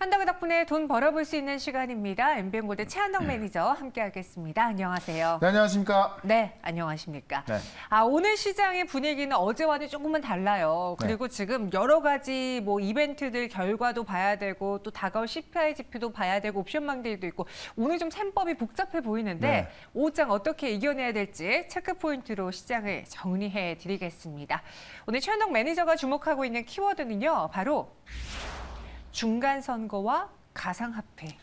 한다그 덕분에 돈 벌어볼 수 있는 시간입니다. MBN골드 최한덕 매니저 함께하겠습니다. 안녕하세요. 네, 안녕하십니까? 네, 안녕하십니까? 네. 오늘 시장의 분위기는 어제와는 조금은 달라요. 그리고 지금 여러 가지 이벤트들 결과도 봐야 되고 또 다가올 CPI 지표도 봐야 되고 옵션망들도 있고 오늘 좀 셈법이 복잡해 보이는데 오장 어떻게 이겨내야 될지 체크 포인트로 시장을 정리해 드리겠습니다. 오늘 최한덕 매니저가 주목하고 있는 키워드는요. 바로 중간선거와 가상화폐.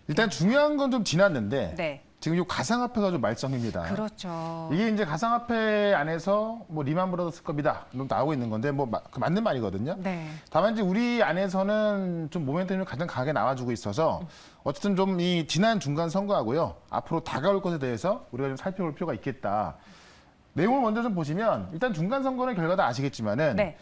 일단 중요한 건 좀 지났는데 네. 지금 이 가상화폐가 좀 말썽입니다. 그렇죠. 이게 이제 가상화폐 안에서 리만 브라더스 겁니다. 나오고 있는 건데 맞는 말이거든요. 네. 다만 이제 우리 안에서는 좀 모멘텀이 가장 강하게 나와주고 있어서 어쨌든 좀 이 지난 중간 선거하고요. 앞으로 다가올 것에 대해서 우리가 좀 살펴볼 필요가 있겠다. 내용을 먼저 좀 보시면 일단 중간 선거는 결과 다 아시겠지만은 네.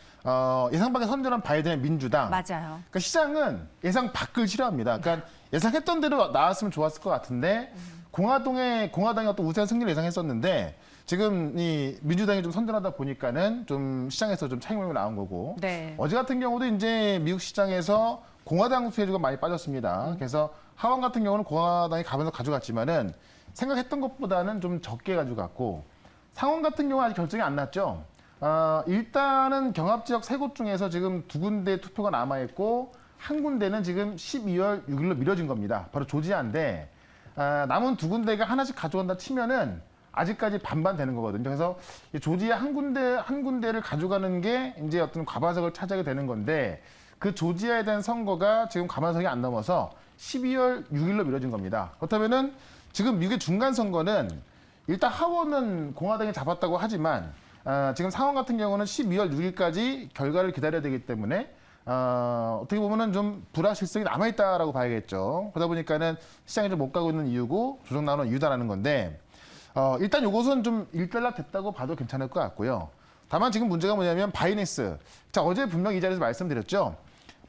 예상 밖의 선전한 바이든의 민주당. 맞아요. 그러니까 시장은 예상 밖을 싫어합니다. 그러니까 예상했던 대로 나왔으면 좋았을 것 같은데 공화당이 어떤 우세한 승리를 예상했었는데 지금 이 민주당이 좀 선전하다 보니까는 좀 시장에서 좀 차익 매물이 나온 거고 네. 어제 같은 경우도 이제 미국 시장에서 공화당 수혜주가 많이 빠졌습니다. 그래서 하원 같은 경우는 공화당이 가면서 가져갔지만은 생각했던 것보다는 좀 적게 가져갔고 상원 같은 경우 아직 결정이 안 났죠. 일단은 경합 지역 3곳 중에서 지금 2군데 투표가 남아있고 한 군데는 지금 12월 6일로 미뤄진 겁니다. 바로 조지아인데 남은 2군데가 하나씩 가져간다 치면은 아직까지 반반 되는 거거든요. 그래서 조지아 한 군데를 가져가는 게 이제 어떤 과반석을 차지하게 되는 건데 그 조지아에 대한 선거가 지금 과반석이 안 넘어서 12월 6일로 미뤄진 겁니다. 그렇다면은 지금 미국의 중간 선거는 일단 하원은 공화당이 잡았다고 하지만 지금 상원 같은 경우는 12월 6일까지 결과를 기다려야 되기 때문에 어떻게 보면은 좀 불확실성이 남아있다라고 봐야겠죠. 그러다 보니까는 시장이 좀 못 가고 있는 이유고 조정 나오는 이유다라는 건데 일단 이것은 좀 일단락됐다고 봐도 괜찮을 것 같고요. 다만 지금 문제가 뭐냐면 바이낸스. 자, 어제 분명히 이 자리에서 말씀드렸죠.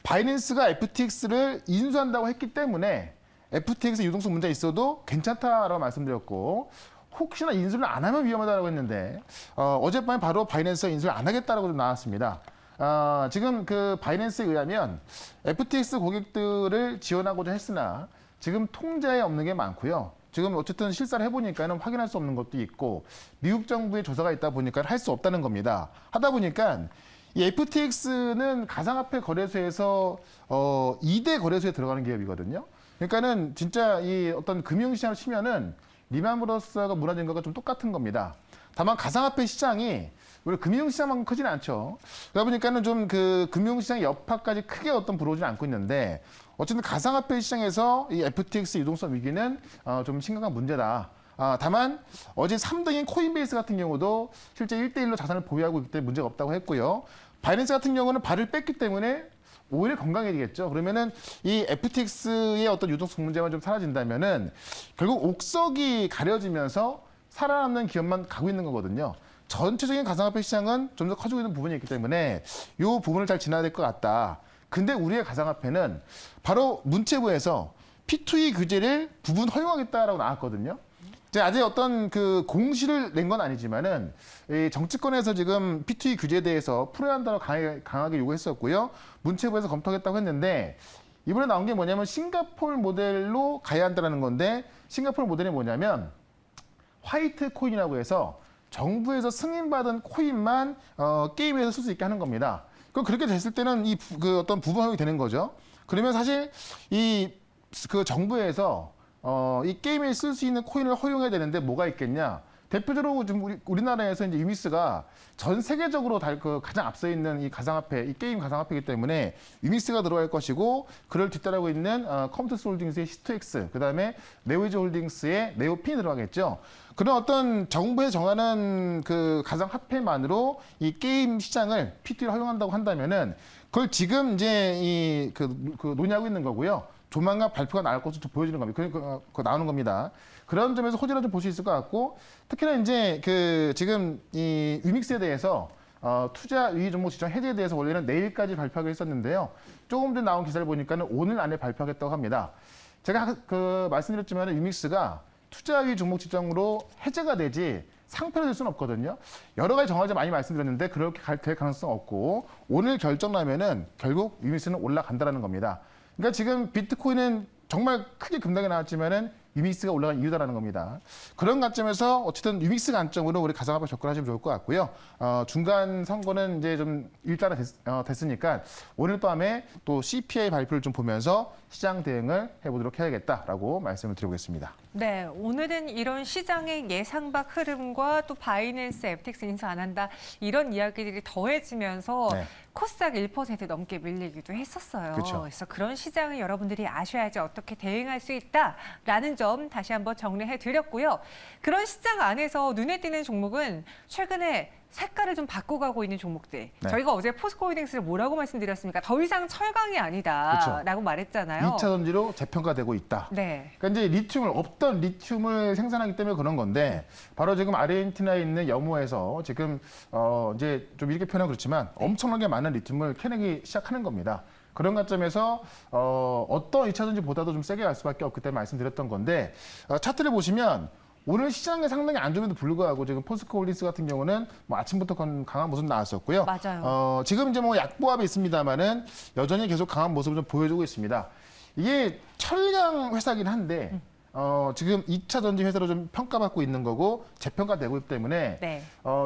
바이낸스가 FTX를 인수한다고 했기 때문에 FTX 유동성 문제 있어도 괜찮다라고 말씀드렸고 혹시나 인수를 안 하면 위험하다고 했는데 어젯밤에 바로 바이낸스가 인수를 안 하겠다라고 좀 나왔습니다. 지금 그 바이낸스에 의하면 FTX 고객들을 지원하고자 했으나 지금 통제에 없는 게 많고요. 지금 어쨌든 실사를 해보니까는 확인할 수 없는 것도 있고 미국 정부의 조사가 있다 보니까 할 수 없다는 겁니다. 하다 보니까 이 FTX는 가상화폐 거래소에서 2대 거래소에 들어가는 기업이거든요. 그러니까는 진짜 이 어떤 금융시장을 치면은 리만 브라더스가 무너진 것과 좀 똑같은 겁니다. 다만 가상화폐 시장이 우리 금융시장만큼 크지는 않죠. 그러다 보니까는 좀 그 금융시장 여파까지 크게 어떤 불어오지는 않고 있는데 어쨌든 가상화폐 시장에서 이 FTX 유동성 위기는 좀 심각한 문제다. 다만 어제 3등인 코인베이스 같은 경우도 실제 1대1로 자산을 보유하고 있기 때문에 문제가 없다고 했고요. 바이낸스 같은 경우는 발을 뺐기 때문에 오히려 건강해지겠죠. 그러면은 이 FTX의 어떤 유동성 문제만 좀 사라진다면은 결국 옥석이 가려지면서 살아남는 기업만 가고 있는 거거든요. 전체적인 가상화폐 시장은 좀 더 커지고 있는 부분이 있기 때문에 이 부분을 잘 지나야 될 것 같다. 근데 우리의 가상화폐는 바로 문체부에서 P2E 규제를 부분 허용하겠다라고 나왔거든요. 아직 어떤 그 공시를 낸 건 아니지만은 이 정치권에서 지금 P2E 규제에 대해서 풀어야 한다고 강하게 요구했었고요. 문체부에서 검토하겠다고 했는데 이번에 나온 게 뭐냐면 싱가포르 모델로 가야 한다는 건데 싱가포르 모델이 뭐냐면 화이트 코인이라고 해서 정부에서 승인받은 코인만 게임에서 쓸 수 있게 하는 겁니다. 그럼 그렇게 됐을 때는 그 어떤 부분 허용이 되는 거죠. 그러면 사실 그 정부에서 이 게임에 쓸 수 있는 코인을 허용해야 되는데 뭐가 있겠냐? 대표적으로 지금 우리나라에서 이제 유믹스가 전 세계적으로 가장 앞서 있는 이 가상화폐, 이 게임 가상화폐이기 때문에 유믹스가 들어갈 것이고 그를 뒤따르고 있는 컴퓨터스 홀딩스의 시토엑스, 그다음에 네오이즈 홀딩스의 네오핀이 들어가겠죠. 그런 어떤 정부에서 정하는 그 가상화폐만으로 이 게임 시장을 P2E를 허용한다고 한다면은 그걸 지금 이제 그 논의하고 있는 거고요. 조만간 발표가 나올 것으로 좀 보여지는 겁니다. 그거 나오는 겁니다. 그런 점에서 호재를 좀 볼 수 있을 것 같고 특히나 이제 지금 이 유믹스에 대해서 투자 위기 종목 지정 해제에 대해서 원래는 내일까지 발표하기로 했었는데요. 조금 전에 나온 기사를 보니까는 오늘 안에 발표하겠다고 합니다. 제가 말씀드렸지만 유믹스가 투자 위기 종목 지정으로 해제가 되지 상패로 될 수는 없거든요. 여러 가지 정황을 많이 말씀드렸는데 그렇게 될 가능성 없고 오늘 결정 나면은 결국 유믹스는 올라간다라는 겁니다. 그러니까 지금 비트코인은 정말 크게 급락이 나왔지만은 유믹스가 올라간 이유다라는 겁니다. 그런 관점에서 어쨌든 유믹스 관점으로 우리 가상화폐 접근하시면 좋을 것 같고요. 중간 선거는 이제 좀 일단은 됐으니까 오늘 밤에 또 CPI 발표를 좀 보면서 시장 대응을 해보도록 해야겠다라고 말씀을 드리겠습니다. 네, 오늘은 이런 시장의 예상 밖 흐름과 또 바이낸스, FTX 인수 안 한다 이런 이야기들이 더해지면서 네. 코스닥 1% 넘게 밀리기도 했었어요. 그렇죠. 그래서 그런 시장을 여러분들이 아셔야지 어떻게 대응할 수 있다라는 점 다시 한번 정리해 드렸고요. 그런 시장 안에서 눈에 띄는 종목은 최근에 색깔을 좀 바꿔가고 있는 종목들. 네. 저희가 어제 포스코홀딩스를 뭐라고 말씀드렸습니까? 더 이상 철강이 아니다라고 그렇죠. 말했잖아요. 2차 전지로 재평가되고 있다. 네. 그러니까 이제 없던 리튬을 생산하기 때문에 그런 건데 바로 지금 아르헨티나에 있는 염호에서 지금 이제 좀 이렇게 표현하면 그렇지만 엄청나게 많은 리튬을 캐내기 시작하는 겁니다. 그런 관점에서 어떤 2차 전지보다도 좀 세게 갈 수밖에 없기 때문에 말씀드렸던 건데 차트를 보시면 오늘 시장에 상당히 안 좋음에도 불구하고 지금 포스코홀딩스 같은 경우는 뭐 아침부터 강한 모습 나왔었고요. 맞아요. 지금 이제 뭐 약보합이 있습니다만은 여전히 계속 강한 모습을 좀 보여주고 있습니다. 이게 철강 회사긴 한데 지금 2차 전지 회사로 좀 평가받고 있는 거고 재평가되고 있기 때문에 네.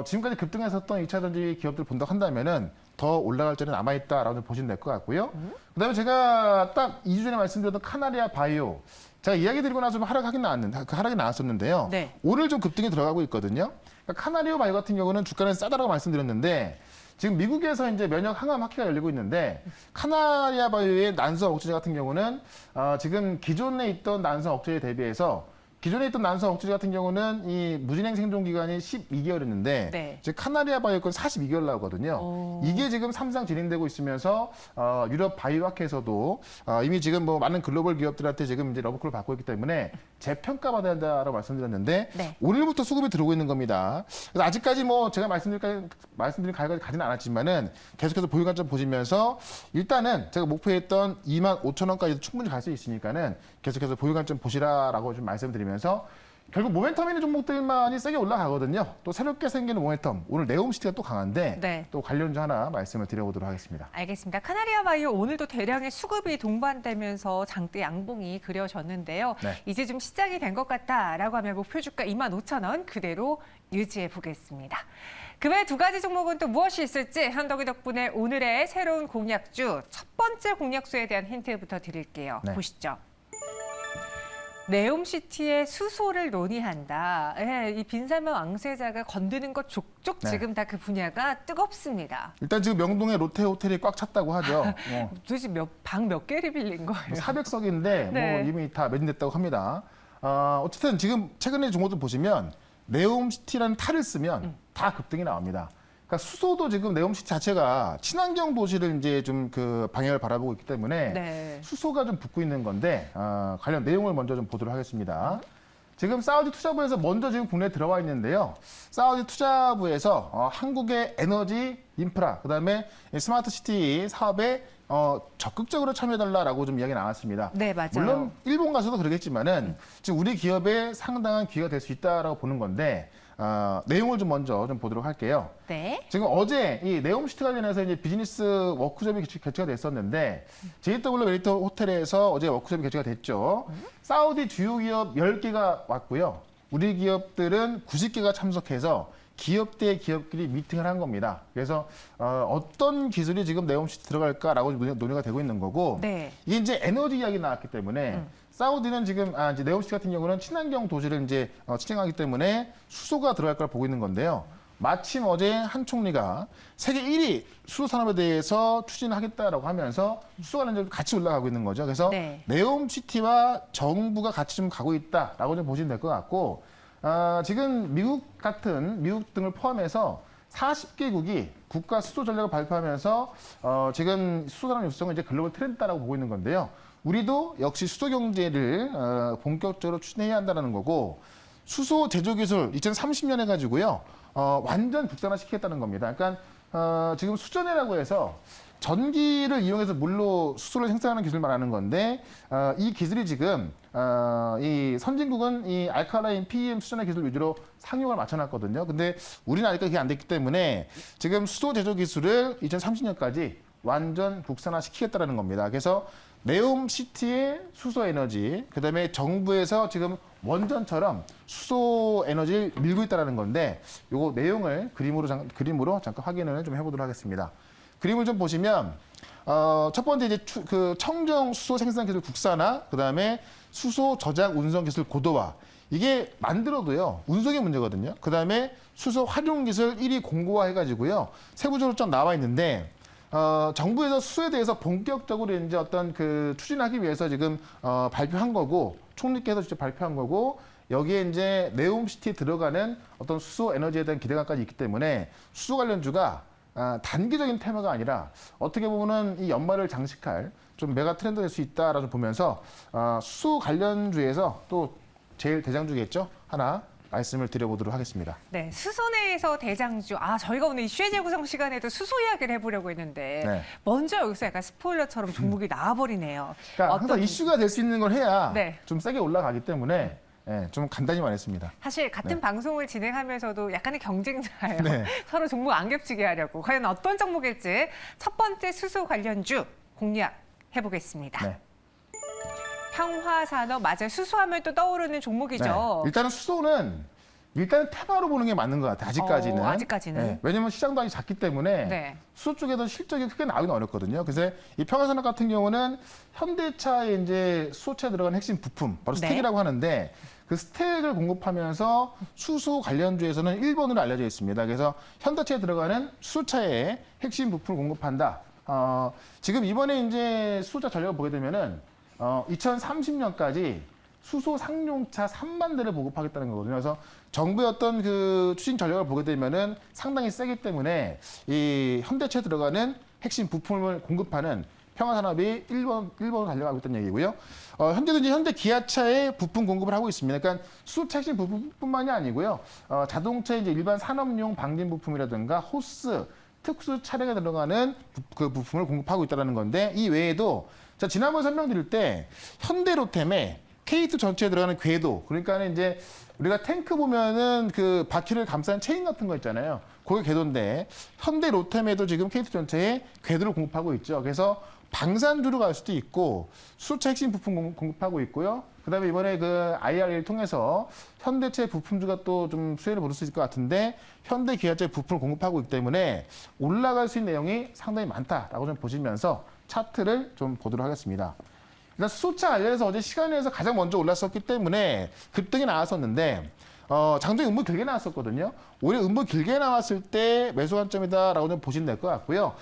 지금까지 급등했었던 2차 전지 기업들 본다고 한다면은 더 올라갈 자리는 남아있다라고 보시면 될 것 같고요. 그다음에 제가 딱 2주 전에 말씀드렸던 카나리아 바이오 제가 이야기 드리고 나서 좀 하락이 나왔었는데요. 네. 오늘 좀 급등이 들어가고 있거든요. 그러니까 카나리아 바이오 같은 경우는 주가는 싸다라고 말씀드렸는데 지금 미국에서 이제 면역 항암 학회가 열리고 있는데 카나리아 바이오의 난소 억제제 같은 경우는 지금 기존에 있던 난소 억제제 대비해서 기존에 있던 난소 억제제 같은 경우는 이 무진행 생존 기간이 12개월이었는데 네. 지금 카나리아 바이오 건 42개월 나오거든요. 오. 이게 지금 3상 진행되고 있으면서 유럽 바이오학회에서도 이미 지금 뭐 많은 글로벌 기업들한테 지금 이제 러브콜을 받고 있기 때문에 재평가받아야 한다라고 말씀드렸는데 네. 오늘부터 수급이 들어오고 있는 겁니다. 그래서 아직까지 뭐 제가 말씀드린 가격까지 가지는 않았지만은 계속해서 보유 관점 보시면서 일단은 제가 목표했던 25,000원까지도 충분히 갈 수 있으니까는 계속해서 보유 관점 보시라라고 좀 말씀드리면서 결국 모멘텀 있는 종목들만이 세게 올라가거든요. 또 새롭게 생기는 모멘텀. 오늘 네옴시티가 또 강한데 네. 또 관련주 하나 말씀을 드려보도록 하겠습니다. 알겠습니다. 카나리아 바이오 오늘도 대량의 수급이 동반되면서 장대 양봉이 그려졌는데요. 네. 이제 좀 시작이 된 것 같다라고 하면 목표 주가 25,000원 그대로 유지해 보겠습니다. 그 외 두 가지 종목은 또 무엇이 있을지 현덕이 덕분에 오늘의 새로운 공약주 첫 번째 공약수에 대한 힌트부터 드릴게요. 네. 보시죠. 네옴시티의 수소를 논의한다. 예, 이 빈살만 왕세자가 건드는 것 족족 네. 지금 다 그 분야가 뜨겁습니다. 일단 지금 명동에 롯데 호텔이 꽉 찼다고 하죠. 도대체 방 몇 개를 빌린 거예요? 400석인데 네. 뭐 이미 다 매진됐다고 합니다. 어쨌든 지금 최근에 종목들 보시면 네옴시티라는 탈을 쓰면 다 급등이 나옵니다. 그러니까 수소도 지금 네옴시티 자체가 친환경 도시를 이제 좀 그 방향을 바라보고 있기 때문에 네. 수소가 좀 붙고 있는 건데 관련 내용을 먼저 좀 보도록 하겠습니다. 지금 사우디 투자부에서 먼저 지금 국내에 들어와 있는데요. 사우디 투자부에서 한국의 에너지 인프라, 그다음에 스마트 시티 사업에 적극적으로 참여해달라라고 좀 이야기 나왔습니다. 네, 맞아요. 물론 일본 가서도 그러겠지만은 지금 우리 기업에 상당한 기회가 될 수 있다라고 보는 건데 내용을 좀 먼저 좀 보도록 할게요. 네. 지금 어제 이 네옴시티 관련해서 이제 비즈니스 워크숍이 개최가 됐었는데 JW 메리트 호텔에서 어제 워크숍이 개최가 됐죠. 사우디 주요 기업 10개가 왔고요. 우리 기업들은 90개가 참석해서 기업 대 기업끼리 미팅을 한 겁니다. 그래서 어떤 기술이 지금 네옴시티 들어갈까라고 논의가 되고 있는 거고 네. 이게 이제 에너지 이야기 나왔기 때문에 사우디는 지금 이제 네옴시티 같은 경우는 친환경 도시를 이제 지향하기 때문에 수소가 들어갈 걸 보고 있는 건데요. 마침 어제 한 총리가 세계 1위 수소 산업에 대해서 추진하겠다라고 하면서 수소 관련주도 같이 올라가고 있는 거죠. 그래서 네. 네옴시티와 정부가 같이 좀 가고 있다라고 좀 보시면 될 것 같고 지금 미국 등을 포함해서 40개국이 국가 수소 전략을 발표하면서 지금 수소 산업 육성은 이제 글로벌 트렌드다라고 보고 있는 건데요. 우리도 역시 수소 경제를 본격적으로 추진해야 한다는 거고 수소 제조 기술 2030년 해가지고요 완전 국산화시키겠다는 겁니다. 그러니까 지금 수전해라고 해서 전기를 이용해서 물로 수소를 생산하는 기술을 말하는 건데 이 기술이 지금 이 선진국은 이 알칼라인 PEM 수전의 기술 위주로 상용을 맞춰놨거든요. 근데 우리는 아직까지 그게 안 됐기 때문에 지금 수소 제조 기술을 2030년까지 완전 국산화시키겠다는 겁니다. 그래서 네옴시티의 수소 에너지, 그다음에 정부에서 지금 원전처럼 수소 에너지를 밀고 있다는 건데 요거 내용을 그림으로 잠깐 확인을 좀 해보도록 하겠습니다. 그림을 좀 보시면 첫 번째 이제 그 청정 수소 생산 기술 국산화, 그다음에 수소 저장 운송 기술 고도화. 이게 만들어도요 운송이 문제거든요. 그다음에 수소 활용 기술 1위 공고화 해가지고요 세부적으로 좀 나와 있는데 정부에서 수소에 대해서 본격적으로 이제 어떤 그 추진하기 위해서 지금 발표한 거고 총리께서 직접 발표한 거고 여기에 이제 네옴시티에 들어가는 어떤 수소 에너지에 대한 기대감까지 있기 때문에 수소 관련주가 단기적인 테마가 아니라 어떻게 보면은 이 연말을 장식할 좀 메가 트렌드 될 수 있다라고 보면서 수소 관련주에서 또 제일 대장주겠죠 하나 말씀을 드려보도록 하겠습니다. 네, 수소내에서 대장주. 저희가 오늘 이슈의 재구성 시간에도 수소 이야기를 해보려고 했는데 네. 먼저 여기서 약간 스포일러처럼 종목이 나와버리네요. 그러니까 항상 이슈가 될 수 있는 걸 해야 네. 좀 세게 올라가기 때문에 좀 간단히 말했습니다. 사실 같은 네. 방송을 진행하면서도 약간의 경쟁자예요. 네. 서로 종목 안 겹치게 하려고. 과연 어떤 종목일지 첫 번째 수소 관련주 공략해보겠습니다. 네. 평화산업, 맞아요. 수소하면 또 떠오르는 종목이죠. 네. 일단은 수소는 테마로 보는 게 맞는 것 같아요. 아직까지는. 아직까지는. 네. 왜냐면 시장도 아직 작기 때문에 네. 수소 쪽에도 실적이 크게 나오기는 어렵거든요. 그래서 이 평화산업 같은 경우는 현대차의 이제 수소차에 들어간 핵심 부품, 바로 네. 스택이라고 하는데 그 스택을 공급하면서 수소 관련주에서는 1번으로 알려져 있습니다. 그래서 현대차에 들어가는 수소차의 핵심 부품을 공급한다. 지금 이번에 이제 수소차 전략을 보게 되면은 2030년까지 수소 상용차 3만 대를 보급하겠다는 거거든요. 그래서 정부의 어떤 그 추진 전략을 보게 되면은 상당히 세기 때문에 이 현대차에 들어가는 핵심 부품을 공급하는 평화산업이 1번으로 달려가고 있다는 얘기고요. 현재도 이제 현대 기아차에 부품 공급을 하고 있습니다. 그러니까 수소차 핵심 부품뿐만이 아니고요. 자동차 이제 일반 산업용 방진 부품이라든가 호스, 특수 차량에 들어가는 그 부품을 공급하고 있다는 건데 이 외에도 자, 지난번에 설명드릴 때 현대로템에 K2 전체에 들어가는 궤도, 그러니까는 이제 우리가 탱크 보면은 그 바퀴를 감싼 체인 같은 거 있잖아요. 그게 궤도인데 현대로템에도 지금 K2 전체에 궤도를 공급하고 있죠. 그래서 방산주로 갈 수도 있고 수소차 핵심 부품 공급하고 있고요. 그다음에 이번에 그 IRA를 통해서 현대차 부품주가 또 좀 수혜를 보를 수 있을 것 같은데 현대 기아차 부품을 공급하고 있기 때문에 올라갈 수 있는 내용이 상당히 많다라고 좀 보시면서 차트를 좀 보도록 하겠습니다. 일단 수소차 관련해서 어제 시간에서 가장 먼저 올랐었기 때문에 급등이 나왔었는데 장중에 음봉 길게 나왔었거든요. 오히려 음봉 길게 나왔을 때 매수 관점이다라고 좀 보시면 될 것 같고요.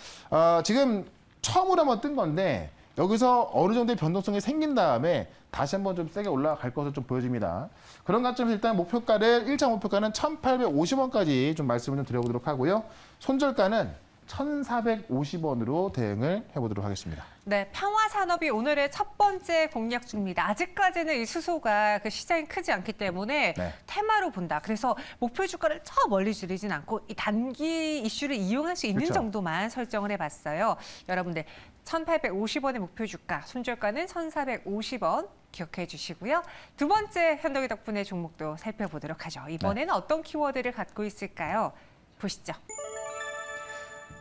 지금 처음으로 한번 뜬 건데 여기서 어느 정도의 변동성이 생긴 다음에 다시 한번 좀 세게 올라갈 것으로 좀 보여집니다. 그런 관점에서 일단 목표가를 1차 목표가는 1,850원까지 좀 말씀을 좀 드려보도록 하고요. 손절가는 1,450원으로 대응을 해보도록 하겠습니다. 네, 평화산업이 오늘의 첫 번째 공략주입니다. 아직까지는 이 수소가 그 시장이 크지 않기 때문에 네. 테마로 본다. 그래서 목표 주가를 저 멀리 줄이진 않고 이 단기 이슈를 이용할 수 있는 그렇죠. 정도만 설정을 해봤어요. 여러분들 1,850원의 목표 주가, 손절가는 1,450원 기억해 주시고요. 두 번째 현덕이 덕분에 종목도 살펴보도록 하죠. 이번에는 어떤 키워드를 갖고 있을까요? 보시죠.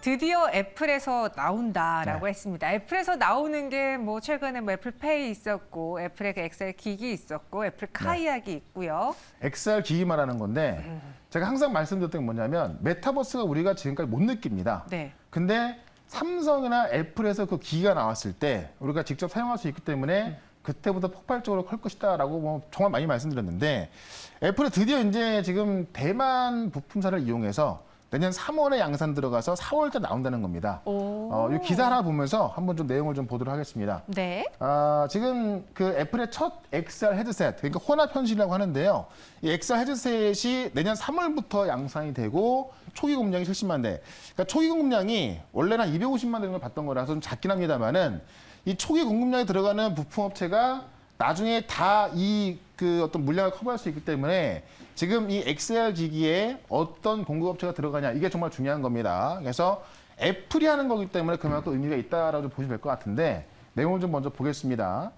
드디어 애플에서 나온다라고 했습니다. 애플에서 나오는 게 뭐 최근에 뭐 애플페이 있었고 애플의 그 엑셀 기기 있었고 애플 카이약이 있고요. XR 기기 말하는 건데 제가 항상 말씀드렸던 게 뭐냐면 메타버스가 우리가 지금까지 못 느낍니다. 네. 근데 삼성이나 애플에서 그 기기가 나왔을 때 우리가 직접 사용할 수 있기 때문에 그때보다 폭발적으로 클 것이다라고 뭐 정말 많이 말씀드렸는데 애플은 드디어 이제 지금 대만 부품사를 이용해서 내년 3월에 양산 들어가서 4월때 나온다는 겁니다. 이 기사 하나 보면서 한번 좀 내용을 좀 보도록 하겠습니다. 네. 지금 그 애플의 첫 XR 헤드셋, 그러니까 혼합 현실이라고 하는데요. 이 XR 헤드셋이 내년 3월부터 양산이 되고 초기 공급량이 70만 대. 그러니까 초기 공급량이 원래는 한 250만 대 정도 봤던 거라서 좀 작긴 합니다만은 이 초기 공급량에 들어가는 부품 업체가 나중에 다 이 그 어떤 물량을 커버할 수 있기 때문에 지금 이 XR 기기에 어떤 공급업체가 들어가냐 이게 정말 중요한 겁니다. 그래서 애플이 하는 거기 때문에 그만큼 의미가 있다라고 보시면 될 것 같은데 내용을 좀 먼저 보겠습니다.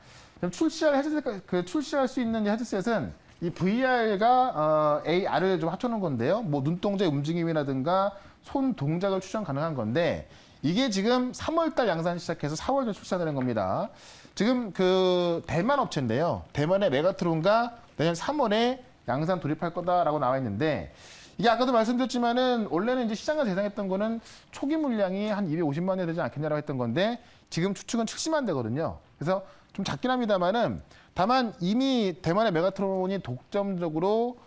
출시할 헤드셋, 출시할 수 있는 헤드셋은 이 VR과 AR을 좀 합쳐놓은 건데요. 뭐 눈동자 움직임이라든가 손 동작을 추천 가능한 건데 이게 지금 3월달 양산 시작해서 4월에 출시되는 겁니다. 지금 그 대만 업체인데요. 대만의 메가트론과 내년 3월에 양산 돌입할 거다라고 나와 있는데 이게 아까도 말씀드렸지만은 원래는 이제 시장을 예상했던 거는 초기 물량이 한 250만 대 되지 않겠냐라고 했던 건데 지금 추측은 70만 대거든요. 그래서 좀 작긴 합니다만은 다만 이미 대만의 메가트론이 독점적으로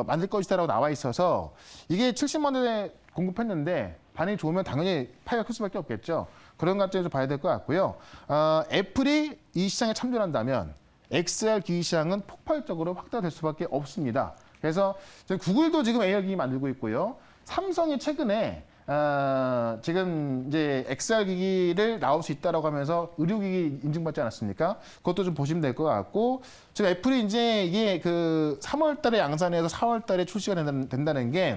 만들 것이다라고 나와 있어서 이게 70만 대 공급했는데 반응이 좋으면 당연히 파이가 클 수밖에 없겠죠. 그런 관점에서 봐야 될 것 같고요. 애플이 이 시장에 참전한다면 XR 기기 시장은 폭발적으로 확대될 수밖에 없습니다. 그래서 구글도 지금 AR 기기 만들고 있고요. 삼성이 최근에 지금 이제 XR 기기를 나올 수 있다라고 하면서 의료기기 인증받지 않았습니까? 그것도 좀 보시면 될 것 같고 지금 애플이 이제 이게 그 3월달에 양산해서 4월달에 출시가 된다는 게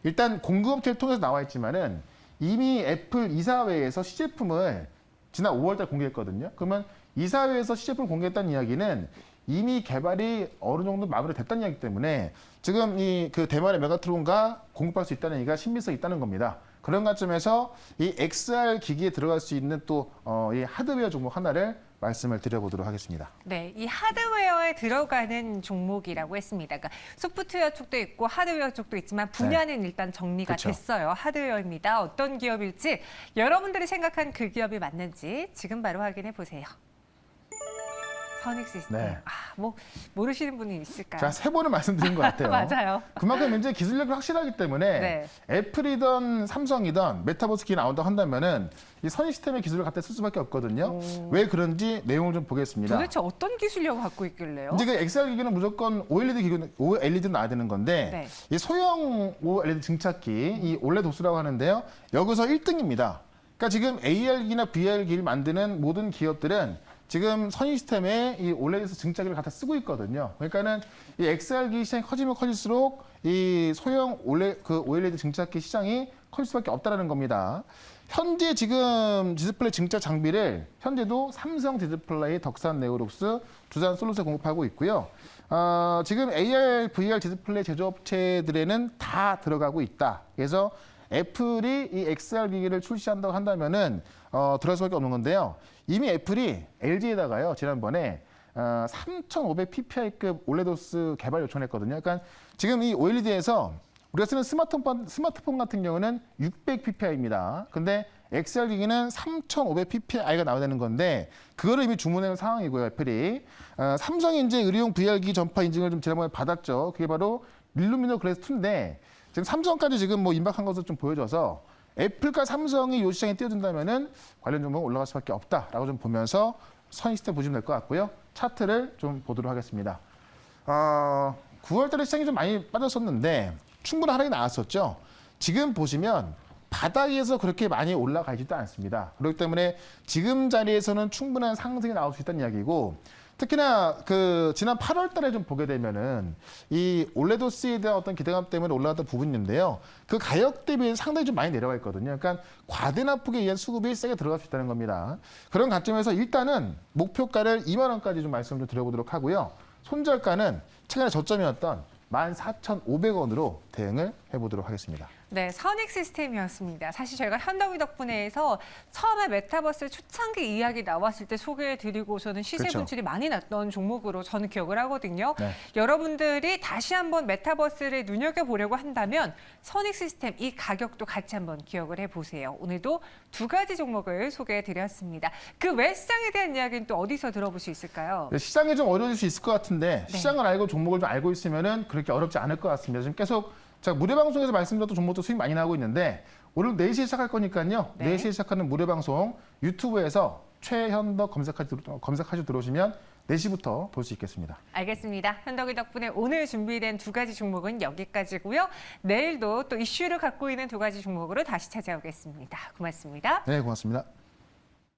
일단 공급업체를 통해서 나와 있지만은 이미 애플 이사회에서 시제품을 지난 5월달 공개했거든요. 그러면 이사회에서 시제품 공개했다는 이야기는 이미 개발이 어느 정도 마무리됐다는 이야기 때문에 지금 이 그 대만의 메가트론과 공급할 수 있다는 얘기가 신빙성이 있다는 겁니다. 그런 관점에서 이 XR 기기에 들어갈 수 있는 또 이 하드웨어 종목 하나를 말씀을 드려보도록 하겠습니다. 네, 이 하드웨어에 들어가는 종목이라고 했습니다. 그러니까 소프트웨어 쪽도 있고 하드웨어 쪽도 있지만 분야는 일단 정리가 그렇죠. 됐어요. 하드웨어입니다. 어떤 기업일지 여러분들이 생각한 그 기업이 맞는지 지금 바로 확인해 보세요. 선익 시스템. 네. 뭐 모르시는 분이 있을까요? 자, 3번을 말씀드린 것 같아요. 맞아요. 그만큼 이제 기술력이 확실하기 때문에 네. 애플이든 삼성이든 메타버스 기기 나온다고 한다면은 이 선익 시스템의 기술을 갖다 쓸 수밖에 없거든요. 왜 그런지 내용을 좀 보겠습니다. 도대체 어떤 기술력을 갖고 있길래요? 이제 그 XR 기기는 무조건 OLED 기기는 OLED는 나야 되는 건데 네. 이 소형 OLED 증착기 이 올레드 도스라고 하는데요. 여기서 1등입니다. 그러니까 지금 AR 기기나 VR 기기를 만드는 모든 기업들은 지금 선익 시스템에 이 올레드에서 증착기를 갖다 쓰고 있거든요. 그러니까는 이 XR 기기 시장이 커지면 커질수록 이 소형 OLED 증착기 시장이 커질 수밖에 없다라는 겁니다. 현재 지금 디스플레이 증착 장비를 현재도 삼성 디스플레이, 덕산 네오룩스, 두산 솔루스에 공급하고 있고요. 지금 AR, VR 디스플레이 제조업체들에는 다 들어가고 있다. 그래서 애플이 이 XR 기기를 출시한다고 한다면은 들어갈 수밖에 없는 건데요. 이미 애플이 LG에다가요 지난번에 3,500 PPI급 올레도스 개발 요청했거든요. 그러니까 지금 이 OLED에서 우리가 쓰는 스마트폰 같은 경우는 600 PPI입니다. 근데 XR 기기는 3,500 PPI가 나와야 되는 건데 그거를 이미 주문해놓은 상황이고요. 애플이 삼성이 이제 의료용 VR 기기 전파 인증을 좀 지난번에 받았죠. 그게 바로 릴루미노 글래스 2인데 지금 삼성까지 지금 뭐 임박한 것을 좀 보여줘서 애플과 삼성이 이 시장에 뛰어든다면은 관련 종목은 올라갈 수밖에 없다라고 좀 보면서 선익 시스템 보시면 될 것 같고요. 차트를 좀 보도록 하겠습니다. 9월달에 시장이 좀 많이 빠졌었는데 충분한 하락이 나왔었죠. 지금 보시면 바닥에서 그렇게 많이 올라가지도 않습니다. 그렇기 때문에 지금 자리에서는 충분한 상승이 나올 수 있다는 이야기고 특히나 그 지난 8월달에 좀 보게 되면은 이 올레도스에 대한 어떤 기대감 때문에 올라갔던 부분인데요. 그 가격 대비 상당히 좀 많이 내려가 있거든요. 그러니까 과대납폭에 의한 수급이 세게 들어갈 수 있다는 겁니다. 그런 관점에서 일단은 목표가를 2만 원까지 좀 말씀 좀 드려보도록 하고요. 손절가는 최근에 저점이었던 14,500원으로 대응을 해보도록 하겠습니다. 네, 선익 시스템이었습니다. 사실 저희가 현덕이 덕분에 해서 처음에 메타버스 초창기 이야기 나왔을 때 소개해드리고서는 시세 그렇죠. 분출이 많이 났던 종목으로 저는 기억을 하거든요. 네. 여러분들이 다시 한번 메타버스를 눈여겨보려고 한다면 선익 시스템 이 가격도 같이 한번 기억을 해보세요. 오늘도 2가지 종목을 소개해드렸습니다. 그 외 시장에 대한 이야기는 또 어디서 들어볼 수 있을까요? 시장이 좀 어려워질 수 있을 것 같은데 네. 시장을 알고 종목을 좀 알고 있으면은 그렇게 어렵지 않을 것 같습니다. 지금 계속 제가 무료 방송에서 말씀드렸던 종목도 수익 많이 나고 있는데 오늘 4시에 시작할 거니까요. 네. 4시에 시작하는 무료 방송 유튜브에서 최현덕 검색하시고 들어오시면 4시부터 볼 수 있겠습니다. 알겠습니다. 현덕이 덕분에 오늘 준비된 2가지 종목은 여기까지고요. 내일도 또 이슈를 갖고 있는 2가지 종목으로 다시 찾아오겠습니다. 고맙습니다. 네, 고맙습니다.